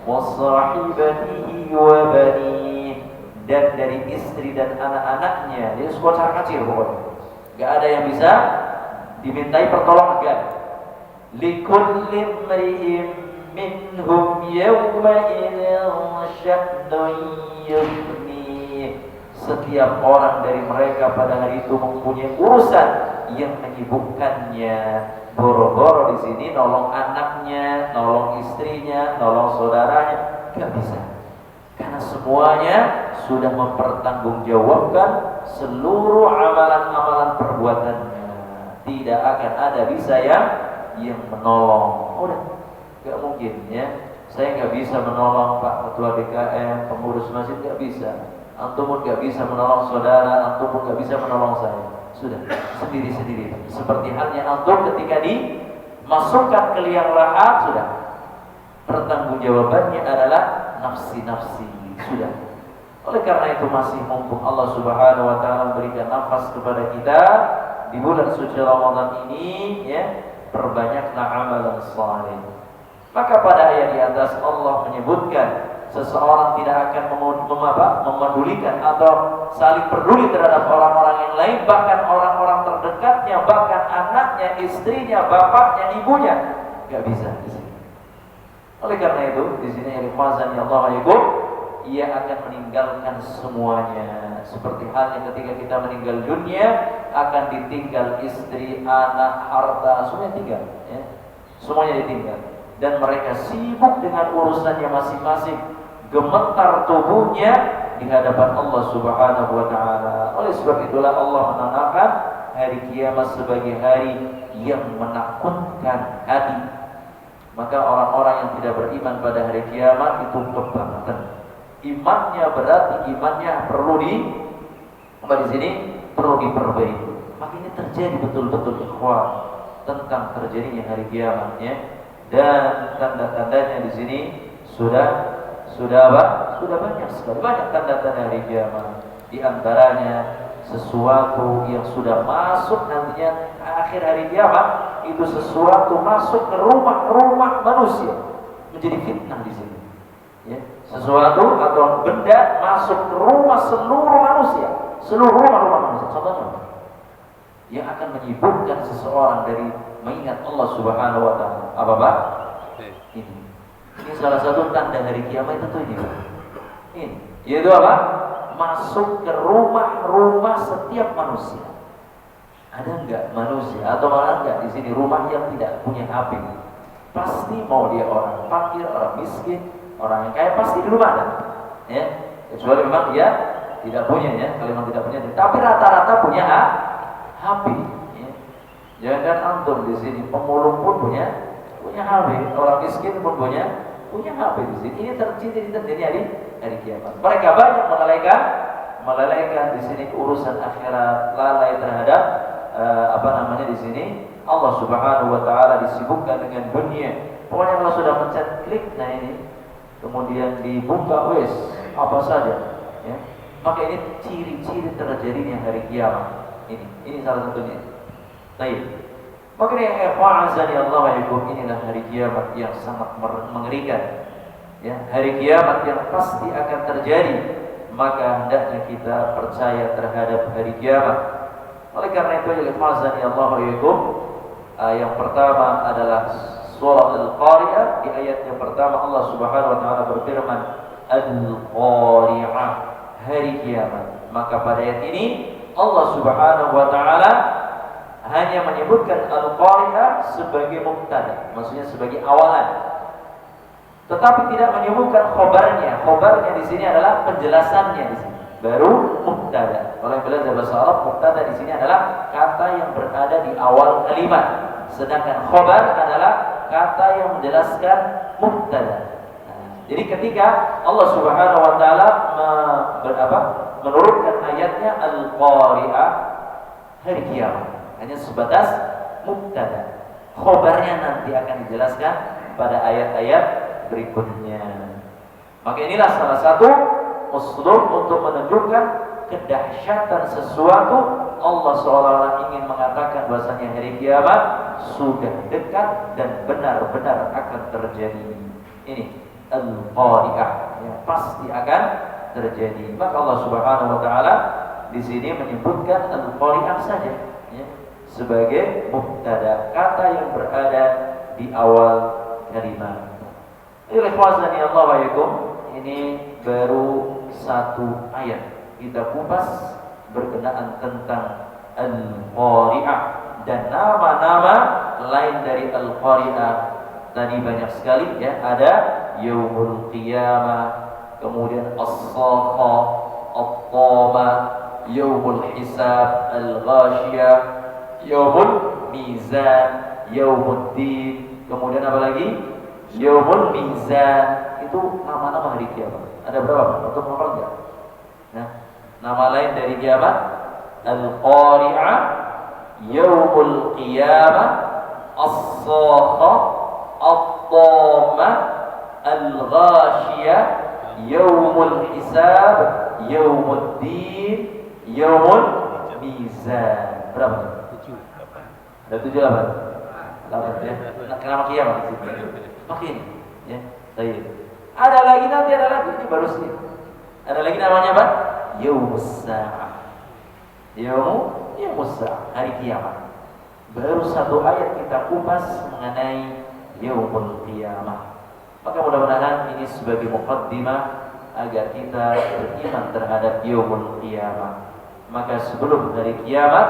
Speaker 1: wa sahibatihi wa bani, dan dari istri dan anak-anaknya. Jadi sekolah kecil pokoknya. Gak ada yang bisa dimintai pertolongan. Likulli imri'in minhum yawma idzin sya'nun yughni. Setiap orang dari mereka pada hari itu mempunyai urusan yang menyibukkannya. Boro-boro di sini nolong anaknya, nolong istrinya, nolong saudaranya, gak bisa. Karena semuanya sudah mempertanggungjawabkan seluruh amalan-amalan perbuatannya. Tidak akan ada bisa yang menolong. Udah, gak mungkin ya. Saya gak bisa menolong Pak Ketua DKM, pengurus masjid, gak bisa. Antum pun gak bisa menolong saudara, antum pun gak bisa menolong saya. Sudah, sendiri-sendiri. Seperti halnya antum ketika dimasukkan ke liang lahat, sudah. Pertanggungjawabannya adalah nafsi-nafsi, sudah. Oleh karena itu masih mumpung Allah Subhanahu wa taala memberikan nafas kepada kita di bulan suci Ramadan ini, ya, perbanyaklah amalan saleh. Maka pada ayat di atas Allah menyebutkan seseorang tidak akan memedulikan atau saling peduli terhadap orang-orang yang lain, bahkan orang-orang terdekatnya, bahkan anaknya, istrinya, bapaknya, ibunya, gak bisa di sini. Oleh karena itu, di sini ikhwazan ya Allah yaikum, ia akan meninggalkan semuanya. Seperti halnya ketika kita meninggal dunia, akan ditinggal istri, anak, harta, semuanya tinggal, ya. Semuanya ditinggal. dan mereka sibuk dengan urusannya masing-masing, gemetar tubuhnya di hadapan Allah Subhanahu wa taala. Oleh sebab itulah Allah menamakan hari kiamat sebagai hari yang menakutkan hati. Maka orang-orang yang tidak beriman pada hari kiamat itu kebangetan. Imannya berarti imannya perlu di sini perlu diperbaiki. Maka ini terjadi betul-betul ikhwan tentang terjadinya hari kiamatnya, dan tanda-tandanya di sini sudah apa? Sudah banyak sekali, banyak tanda-tanda hari kiamat. Di antaranya sesuatu yang sudah masuk nantinya akhir hari kiamat, itu sesuatu masuk ke rumah-rumah manusia, menjadi fitnah di sini. Ya, sesuatu atau benda masuk ke rumah seluruh manusia, seluruh rumah-rumah manusia. Contohnya yang akan menyibukkan seseorang dari mengingat Allah Subhanahu wa taala. Apa, Pak? Ini salah satu tanda hari kiamat itu ini, Pak. Ini, yaitu apa? Masuk ke rumah-rumah setiap manusia. Ada enggak manusia atau malah enggak di sini rumah yang tidak punya HP? Pasti mau dia orang fakir, orang miskin, orang yang kaya, pasti di rumah ada. Ya, kecuali memang dia tidak punya, ya. Kalau memang tidak punya, tapi rata-rata punya HP. Ya. Jangan antum di sini pemulung pun punya HP, orang miskin pun punya HP di sini. Ini terjadi hari kiamat. Mereka banyak melalaikan di sini urusan akhirat, lalai terhadap di sini Allah Subhanahu wa taala, disibukkan dengan dunia. Pokoknya kalau sudah mencet klik, nah ini kemudian dibuka apa saja, ya. Maka ini ciri-ciri terjadinya hari kiamat. Ini salah satunya. Baik. Maka inilah hari kiamat yang sangat mengerikan. Ya, hari kiamat yang pasti akan terjadi. Maka hendaknya kita percaya terhadap hari kiamat. Oleh karena itu, yang pertama adalah surah Al-Qari'ah. Di ayat yang pertama Allah Subhanahu wa taala berfirman, Al-Qari'ah, hari kiamat. Maka pada ayat ini Allah Subhanahu wa taala hanya menyebutkan Al-Qari'ah sebagai mubtada, maksudnya sebagai awalan. Tetapi tidak menyebutkan khobarnya. Khobarnya di sini adalah penjelasannya di sini. Baru mubtada. Kalau yang belajar bahasa Arab, mubtada di sini adalah kata yang berada di awal kalimat. Sedangkan khobar adalah kata yang menjelaskan mubtada. Jadi ketika Allah Subhanahu wa taala menurunkan ayatnya Al-Qari'ah, hari kiamat, hanya sebatas mubtada. Khobarnya nanti akan dijelaskan pada ayat-ayat berikutnya. Maka inilah salah satu uslub untuk menunjukkan kedahsyatan sesuatu. Allah seolah-olah ingin mengatakan bahasanya hari kiamat sudah dekat dan benar-benar akan terjadi. Ini Al-Qari'ah, ya, pasti akan terjadi. Maka Allah Subhanahu wa taala di sini menyebutkan Al-Qari'ah saja, ya, sebagai mubtada, kata yang berada di awal kalimat. Ini baru satu ayat kita kupas berkenaan tentang Al-Qari'ah, dan nama-nama lain dari Al-Qari'ah tadi banyak sekali, ya. Ada Yaumul Qiyamah, kemudian As-Sakhah, At-Tamah, Yaumul Hisab, Al-Ghashiyah, Yaumul Mizan, Yaumuddin, kemudian apa lagi? Yaumul Mizan. Itu nama-nama hari kiamat. Ada berapa? Untuk nomor enggak? Nah, nama lain dari kiamat: Al-Qari'ah, Yaumul Qiyamah, As-Sakhah, At-Tamah, Al-Ghashiyah, Yaumul Hisab, Yaumuddin, Yaumul Mizan. Berapa?
Speaker 2: 7.
Speaker 1: Ada 7 apa? 8, ya. Nah, kenapa kiamat? Makin, ya. Baik. Ada lagi, nanti ada lagi, ini baru sih. Ada lagi namanya apa? Yaumus Sa'ah. Yaumus Sa'ah, hari kiamat. Baru satu ayat kita kupas mengenai Yaumul Qiyamah. Maka mudah-mudahan ini sebagai muqaddimah agar kita beriman terhadap Yaumul Qiyamah. Maka sebelum hari kiamat,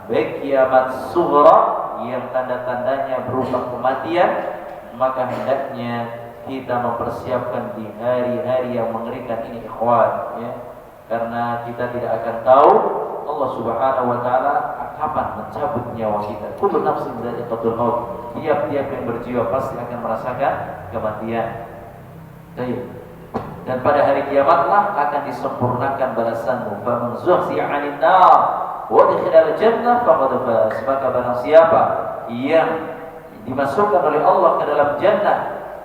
Speaker 1: baik kiamat sughra yang tanda-tandanya berupa kematian, maka hendaknya kita mempersiapkan di hari-hari yang mengerikan ini, ikhwan, ya. Karena kita tidak akan tahu Allah Subhanahu wa taala kapan mencabut nyawa kita. Kullu nafsin dha'iqatul maut. Tiap-tiap yang berjiwa pasti akan merasakan kematian. Baik. Dan pada hari kiamatlah akan disempurnakan balasanmu. Faman zuhziha 'anil nar wa udkhilal jannah faqad faz. Maka barang siapa yang dimasukkan oleh Allah ke dalam jannah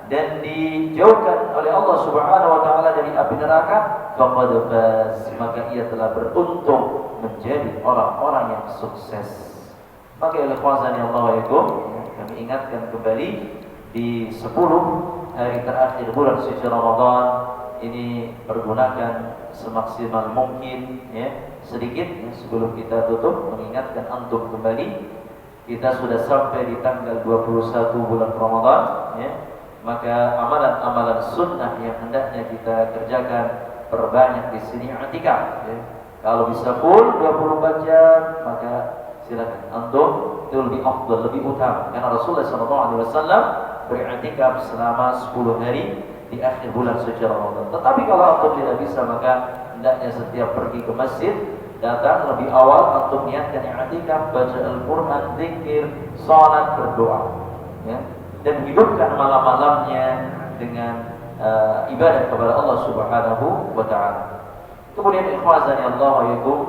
Speaker 1: dan dijauhkan oleh Allah Subhanahu wa taala dari api neraka, faqad faz, maka ia telah beruntung menjadi orang-orang yang sukses. Maka ya ikhwan Allah yaikum, kami ingatkan kembali di 10 hari terakhir bulan suci Ramadan ini pergunakan semaksimal mungkin, ya. Sedikit ya, sebelum kita tutup mengingatkan antum kembali, kita sudah sampai di tanggal 21 bulan Ramadan, ya. Maka amalan-amalan sunnah yang hendaknya kita kerjakan perbanyak di sini i'tikaf, ya. Kalau bisa full 24 jam maka silakan antum, itu lebih afdal, lebih utama, karena Rasulullah SAW beriktikaf selama 10 hari di akhir bulan suci Ramadan. Tetapi kalau antum tidak bisa, maka hendaknya setiap pergi ke masjid datang lebih awal, antum niatkan i'tikaf, baca Al-Quran, zikir, salat, berdoa, ya. Dan hidupkan malam-malamnya dengan ibadah kepada Allah Subhanahu wa taala. Kemudian ikhwazani Allah wa yakum,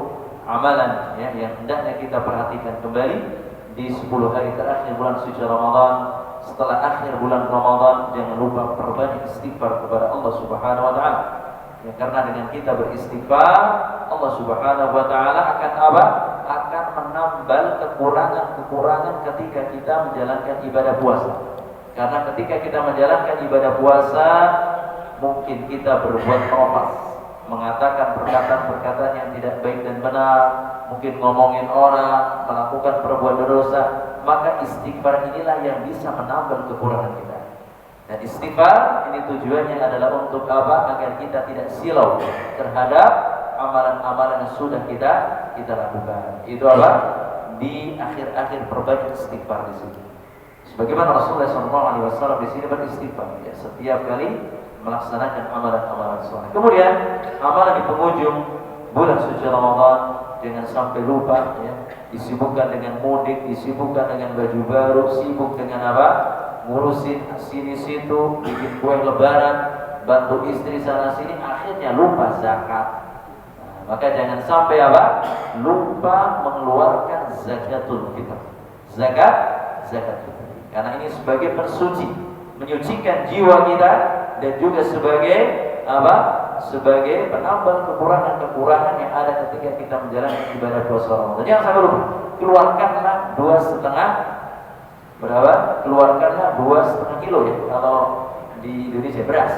Speaker 1: amalan, ya, yang hendaknya kita perhatikan kembali di 10 hari terakhir bulan suci Ramadan. Setelah akhir bulan Ramadan, jangan lupa perbanyak istighfar kepada Allah Subhanahu wa taala. Ya, karena dengan kita beristighfar, Allah Subhanahu wa taala akan apa? Akan menambal kekurangan-kekurangan ketika kita menjalankan ibadah puasa. Karena ketika kita menjalankan ibadah puasa, mungkin kita berbuat propas, mengatakan perkataan-perkataan yang tidak baik dan benar, mungkin ngomongin orang, melakukan perbuatan dosa, maka istighfar inilah yang bisa menambal kekurangan kita. Dan istighfar ini tujuannya adalah untuk apa? Agar kita tidak silau terhadap amalan-amalan yang sudah kita lakukan. Itu apa? Di akhir-akhir perbanyak istighfar di sini. Sebagaimana Rasulullah SAW di sini beristighfar, ya, setiap kali melaksanakan amalan-amalan soleh. Kemudian amalan di penghujung bulan suci Ramadan, jangan sampai lupa, ya, disibukkan dengan mudik, disibukkan dengan baju baru, sibuk dengan apa? Ngurusin sini situ, bikin kue lebaran, bantu istri sana sini, akhirnya lupa zakat. Nah, maka jangan sampai apa? Lupa mengeluarkan zakatul fitr. Zakat fitr. Karena ini sebagai pensuci, menyucikan jiwa kita, dan juga sebagai apa? Sebagai penambal kekurangan-kekurangan yang ada ketika kita menjalankan ibadah puasa Ramadan. Jangan sampai lupa, keluarkanlah 2,5 berapa? Keluarkanlah 2,5 kilo, ya, kalau di Indonesia, beras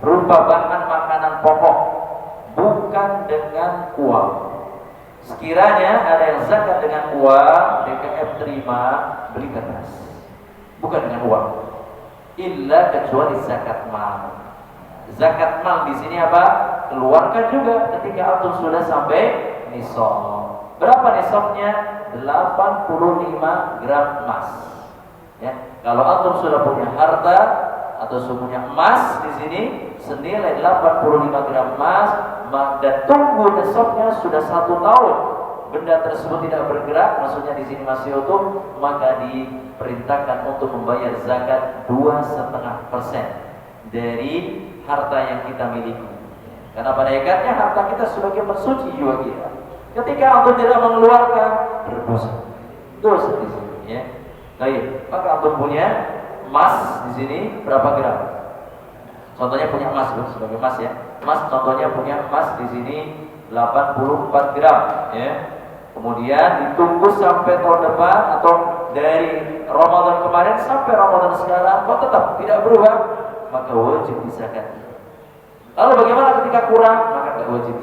Speaker 1: berupa bahan makanan pokok, bukan dengan uang. Sekiranya ada yang zakat dengan uang, DKM terima, belikan beras, bukan dengan uang. Illa kecuali zakat mal. Zakat mal di sini apa? Keluarkan juga ketika antum sudah sampai nisab. Berapa nisabnya? 85 gram emas. Ya, kalau antum sudah punya harta atau sudah punya emas di sini senilai 85 gram emas, dan tunggu nisabnya sudah 1 tahun, benda tersebut tidak bergerak, maksudnya di sini masih utuh, maka diperintahkan untuk membayar zakat 2,5% dari harta yang kita miliki. Karena pada hakikatnya harta kita sebagai pensuci jiwa kita. Ketika antum tidak mengeluarkan, dosa di sini, ya. Baik, maka antum punya emas di sini berapa gram? Contohnya punya emas, sebagai emas, ya. Emas contohnya punya emas di sini 84 gram, ya. Kemudian ditunggu sampai tahun depan atau dari Ramadan kemarin sampai Ramadan sekarang kok tetap tidak berubah, maka wajib dizakat. Lalu bagaimana ketika kurang? Maka tidak wajib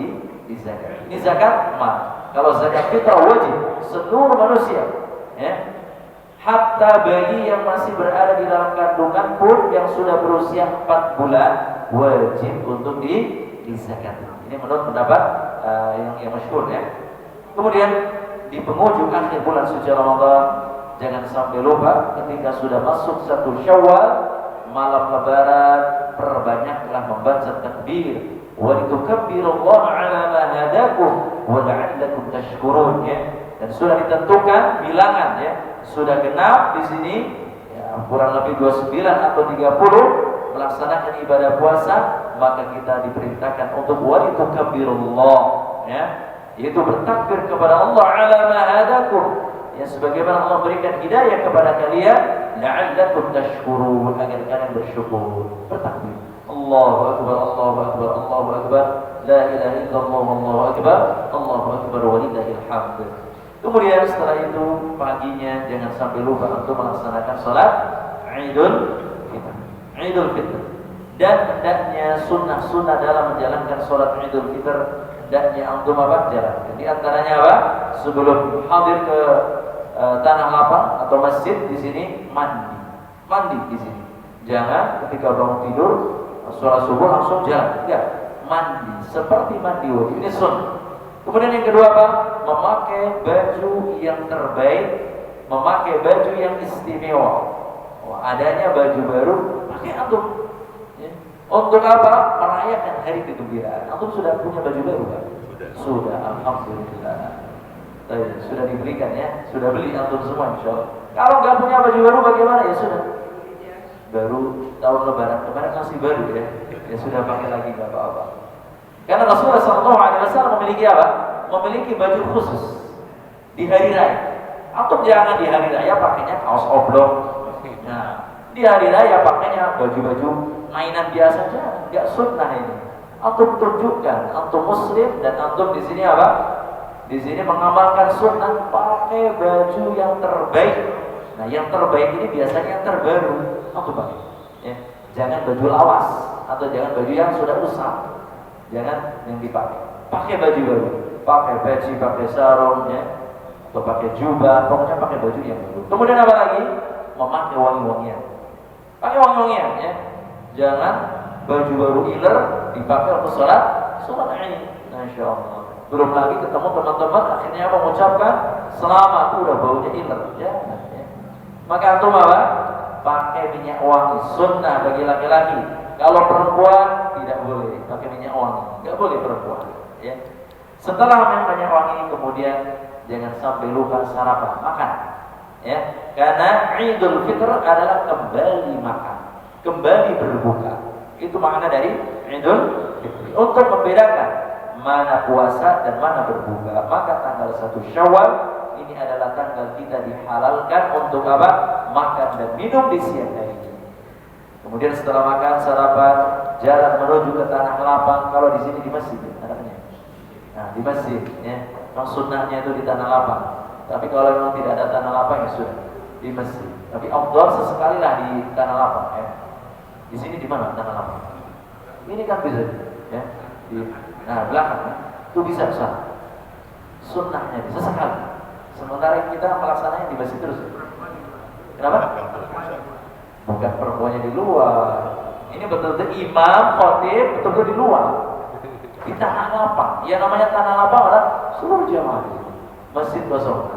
Speaker 1: dizakat. Ini zakat mal. Kalau zakat fitrah wajib seluruh manusia, ya. Hatta bayi yang masih berada di dalam kandungan pun yang sudah berusia 4 bulan wajib untuk dizakat. Ini menurut pendapat yang masyhur, ya. Kemudian di penghujung akhir bulan suci Ramadan, jangan sampai lupa ketika sudah masuk 1 Syawal, malam Lebaran, perbanyaklah membaca takbir. Wa litukabbirullaha 'ala ma hadakum wa la'allakum tashkurun, ya. Dan sudah ditentukan bilangan, ya. Sudah genap di sini, ya, kurang lebih 29 atau 30 melaksanakan ibadah puasa, maka kita diperintahkan untuk wa litukabbirullah, ya. Yaitu bertakbir kepada Allah 'ala ma hadakum, ya, sebagaimana Allah berikan hidayah kepada kalian, la'allakum tashkurun, agar kalian bersyukur. Bertakbir, Allahu akbar, Allahu akbar, Allahu akbar, la ilaha illallah, Allahu akbar, Allahu akbar, walillahil hamd. Kemudian setelah itu paginya jangan sampai lupa untuk melaksanakan salat Idul Fitr. Idul Fitr. Dan hendaknya sunnah-sunnah dalam menjalankan salat Idul Fitr, hendaknya antum apa? Jalan. Di antaranya apa? Sebelum hadir ke tanah lapang atau masjid di sini mandi. Mandi di sini. Jangan ketika bangun tidur sholat subuh langsung jalan. Enggak. Mandi seperti mandi wudhu. Ini sunnah. Kemudian yang kedua apa? Memakai baju yang terbaik, memakai baju yang istimewa. Adanya baju baru, pakai antum. Ya. Untuk apa? Merayakan hari kegembiraan. Antum sudah punya baju baru kan? Sudah, alhamdulillah. Sudah dibelikan, ya, sudah beli antum semua insyaallah. Kalau nggak punya baju baru bagaimana? Ya sudah. Baru tahun Lebaran kemarin masih baru, ya. Ya sudah pakai lagi nggak apa-apa. Karena Rasulullah SAW memiliki apa? Memiliki baju khusus di hari raya. Antum jangan di hari raya pakainya kaos oblong. Nah, di hari raya pakainya baju-baju mainan biasa aja, nggak sunnah ini. Antum tunjukkan, antum muslim dan antum di sini apa? Di sini mengamalkan sunnah, pakai baju yang terbaik. Nah, yang terbaik ini biasanya yang terbaru. Antum pakai. Ya. Jangan baju lawas atau jangan baju yang sudah usang. Jangan yang dipakai. Pakai baju baru, pakai peci, pakai sarung, ya, atau pakai jubah, pokoknya pakai baju yang baru. Kemudian apa lagi? Memakai wangi-wangian. Pakai wangi-wangian, ya. Jangan baju baru iler dipakai untuk sholat Id. Masya Allah. Belum lagi ketemu teman-teman akhirnya mengucapkan selamat, udah baunya iler. Jangan, ya. Maka antum apa? Pakai minyak wangi, sunnah bagi laki-laki. Kalau perempuan tidak boleh pakai minyak wangi, nggak boleh perempuan. Ya. Setelah minyak wangi, kemudian jangan sampai lupa sarapan, makan. Ya, karena Idul Fitr adalah kembali makan, kembali berbuka. Itu makna dari Idul Fitr. Untuk membedakan mana puasa dan mana berbuka, maka tanggal 1 Syawal ini adalah tanggal kita dihalalkan untuk apa? Makan dan minum di siang hari. Kemudian setelah makan sarapan, jalan menuju ke tanah lapang. Kalau di sini di masjid, anaknya. Nah, di masjid, ya. Memang sunnahnya itu di tanah lapang. Tapi kalau memang tidak ada tanah lapang, ya sudah di masjid. Tapi afdal sesekali lah di tanah lapang, ya. Di sini di mana tanah lapang? Ini kan bisa, ya. Nah, belakang, ya. Itu bisa sana. Sunnahnya sesekali. Sementara kita melaksananya di masjid terus. Kenapa? Bukan perempuannya di luar. Ini betul-betul imam, khotib, betul-betul di luar. Di tanah lapang. Ya namanya tanah lapang adalah seluruh jamaah. Masjid kosong.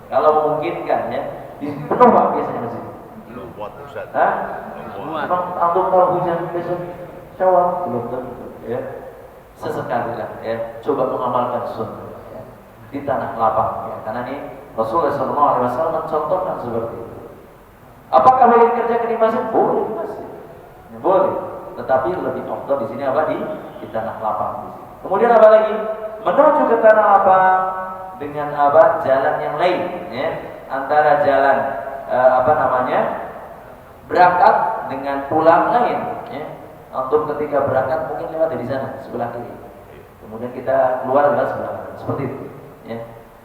Speaker 1: Kalau memungkinkan, ya, di sini penuh Pak biasanya masjid.
Speaker 2: Belum buat Ustaz.
Speaker 1: Hah? Memang antum tahu hujan besok Syawal belum tentu, ya. Sesekali lah, ya. Coba mengamalkan sunnah, ya. Di tanah lapang, ya. Karena ini Rasulullah SAW mencontohkan seperti itu. Apakah boleh dikerjakan di masjid? Boleh di masjid, ya, boleh. Tetapi lebih afdal di sini apa? Di tanah lapang. Kemudian apa lagi? Menuju ke tanah lapang dengan apa? Jalan yang lain, ya. Antara jalan berangkat dengan pulang lain, ya. Untuk ketika berangkat mungkin lewat dari sana sebelah kiri. Kemudian kita keluar adalah sebelah kanan, seperti itu, ya.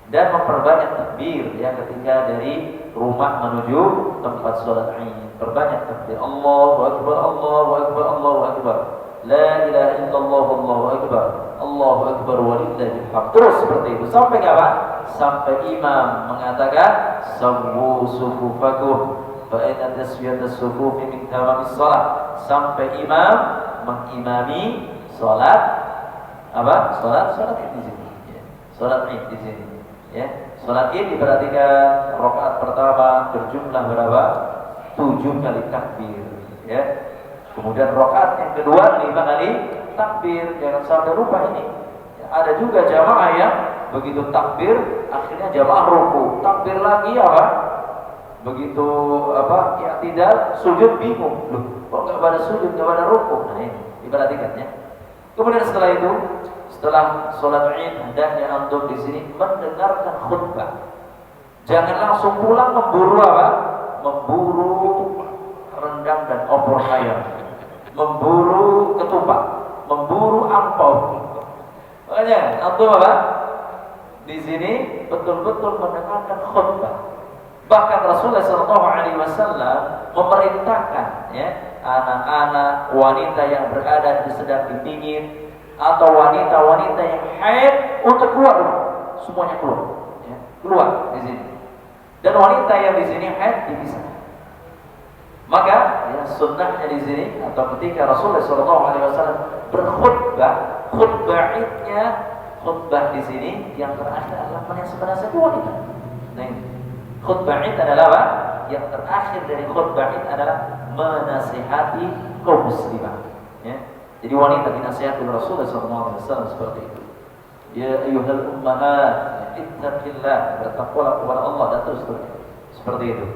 Speaker 1: Dan memperbanyak takbir, ya, ketika dari rumah menuju tempat sholat Id. Perbanyak takbir. Allahu Akbar, Allahu Akbar, Allahu Akbar. La ilaha illallah, Allahu Akbar. Allahu Akbar walillahil hamd. Terus seperti itu sampai kapan? Sampai imam mengatakan sawwu sufufakum fa inna taswiyatas sufufi min tamamis shalah. Sampai imam mengimami salat apa? Salat Id di sini. Ya. Salat Id di sini. Ya. Salat Id diperhatikan rakaat pertama berjumlah berapa? 7 kali takbir, ya. Kemudian rakaat yang kedua 5 kali takbir. Jangan sampai lupa ini. Ada juga jamaah yang begitu takbir akhirnya jamaah ruku, takbir lagi apa? Begitu apa? Ya tidak sujud bingung. Loh, kok enggak pada sujud, enggak pada ruku? Nah, ini diperhatikan ya. Kemudian setelah itu, setelah sholat Id, hendaknya antum di sini mendengarkan khutbah. Jangan langsung pulang memburu apa? Memburu rendang dan opor ayam, memburu ketupat, memburu ampau. Makanya antum apa? Di sini betul-betul mendengarkan khutbah. Bahkan Rasulullah SAW memerintahkan ya anak-anak, wanita yang berada sedang di pinggir atau wanita-wanita yang haid untuk keluar, semuanya keluar, ya, keluar di sini. Dan wanita yang di sini haid dipisah. Maka ya, sunnahnya di sini atau ketika Rasulullah SAW berkhutbah, khutbah Idnya, khutbah di sini yang terakhir adalah yang sebenarnya itu wanita. Nah, khutbah Id adalah apa? Yang terakhir dari khutbah Id adalah menasihati kaum muslimah. Ya. Jadi wanita dinasihati oleh Rasulullah SAW seperti itu. Ya ayyuhal ummahat, ittaqillah, bertakwalah kepada Allah dan terus seperti itu.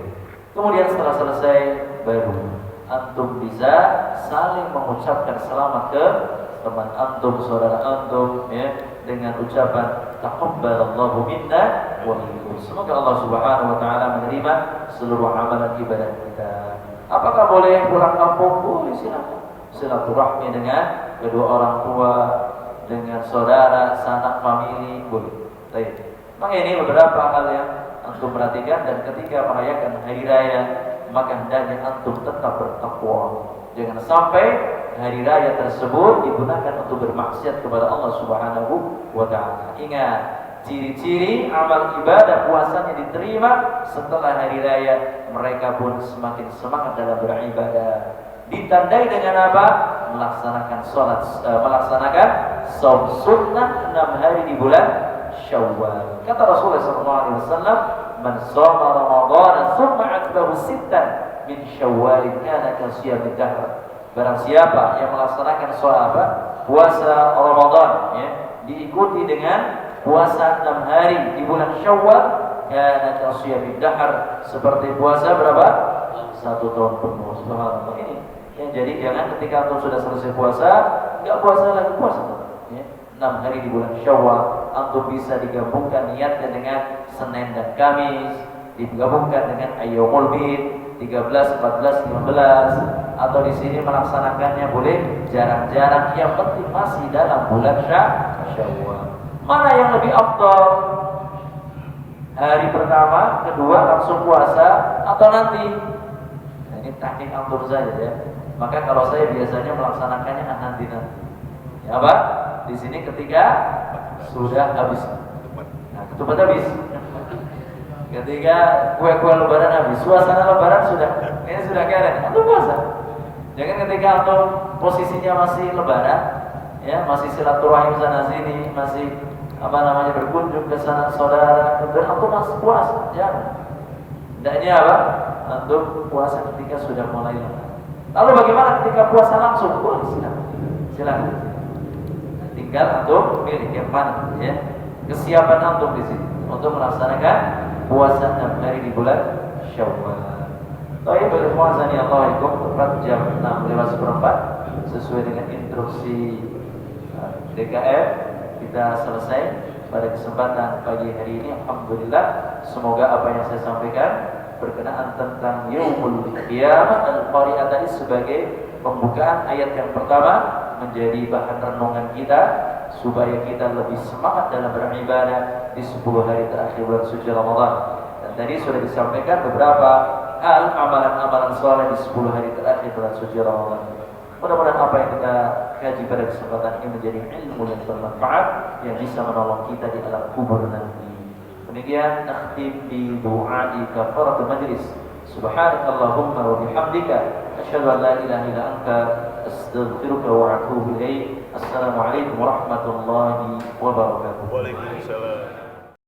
Speaker 1: Kemudian setelah selesai baru antum bisa saling mengucapkan selamat ke teman antum, saudara antum, ya, dengan ucapan taqabbalallahu minna wa minkum. Semoga Allah Subhanahu wa taala menerima seluruh amalan ibadah kita. Apakah boleh pulang kampung? Boleh, silakan. Silaturahmi dengan kedua orang tua, dengan saudara, sanak famili, boleh. Baik. Maka ini beberapa hal yang antum perhatikan, dan ketika merayakan hari raya maka hendaknya antum tetap bertakwa. Jangan sampai hari raya tersebut digunakan untuk bermaksiat kepada Allah Subhanahu wa taala. Ingat, ciri-ciri amal ibadah puasanya diterima setelah hari raya, mereka pun semakin semangat dalam beribadah. Ditandai dengan apa? Melaksanakan melaksanakan shaum sunnah 6 hari di bulan Syawal. Kata Rasulullah SAW, "Man shoma Ramadan tsumma atba'ahu sittan min Syawal kana kasiyamid dahr." Barang siapa yang melaksanakan puasa Ramadan, ya, diikuti dengan puasa 6 hari di bulan Syawal, kana kasiyamid dahr, seperti puasa berapa? 1 tahun penuh. Subhanallah. Ini ya, jadi jangan ketika antum sudah selesai puasa enggak puasa lagi, puasa ya. 6 hari di bulan Syawal antum bisa digabungkan niatnya dengan Senin dan Kamis, digabungkan dengan Ayyamul Bid 13, 14, 15, atau di sini melaksanakannya boleh jarang-jarang, yang penting masih dalam bulan Syawal. Mana yang lebih afdal? Hari pertama, kedua langsung puasa atau nanti? Nah, ini teknik antum saja ya. Maka kalau saya biasanya melaksanakannya nanti. Ya apa? Di sini ketika sudah habis. Nah, ketupat habis. Ketika kue-kue lebaran habis, suasana lebaran ini sudah keren. Antum puasa. Jangan ketika antum posisinya masih lebaran, ya, masih silaturahim sana sini, masih berkunjung ke sana saudara, kemudian antum masih puasa. Jangan. Hendaknya apa? Antum puasa ketika sudah mulai lebaran. Lalu bagaimana ketika puasa langsung? Boleh, silakan. Tinggal antum pilih yang mana, ya. Kesiapan antum di sini untuk melaksanakan puasa 6 hari di bulan Syawal. Baik, berpuasa ni Allah tepat jam 6:04 sesuai dengan instruksi DKM. Kita selesai pada kesempatan pagi hari ini. Alhamdulillah, semoga apa yang saya sampaikan berkenaan tentang Yaumul Qiyamah Al-Qari'ah tadi sebagai pembukaan ayat yang pertama menjadi bahan renungan kita, supaya kita lebih semangat dalam beribadah di 10 hari terakhir bulan suci Ramadan. Dan tadi sudah disampaikan beberapa hal amalan-amalan saleh di 10 hari terakhir bulan suci Ramadan. Mudah-mudahan apa yang kita kaji pada kesempatan ini menjadi ilmu yang bermanfaat, yang bisa menolong kita di alam kubur nanti. Demikian nakhtim bi du'ai kafaratul majlis. Subhanakallahumma wa bihamdika asyhadu an la ilaha illa anta astaghfiruka wa atubu ilaik. Assalamualaikum warahmatullahi wabarakatuh.
Speaker 2: Waalaikumsalam.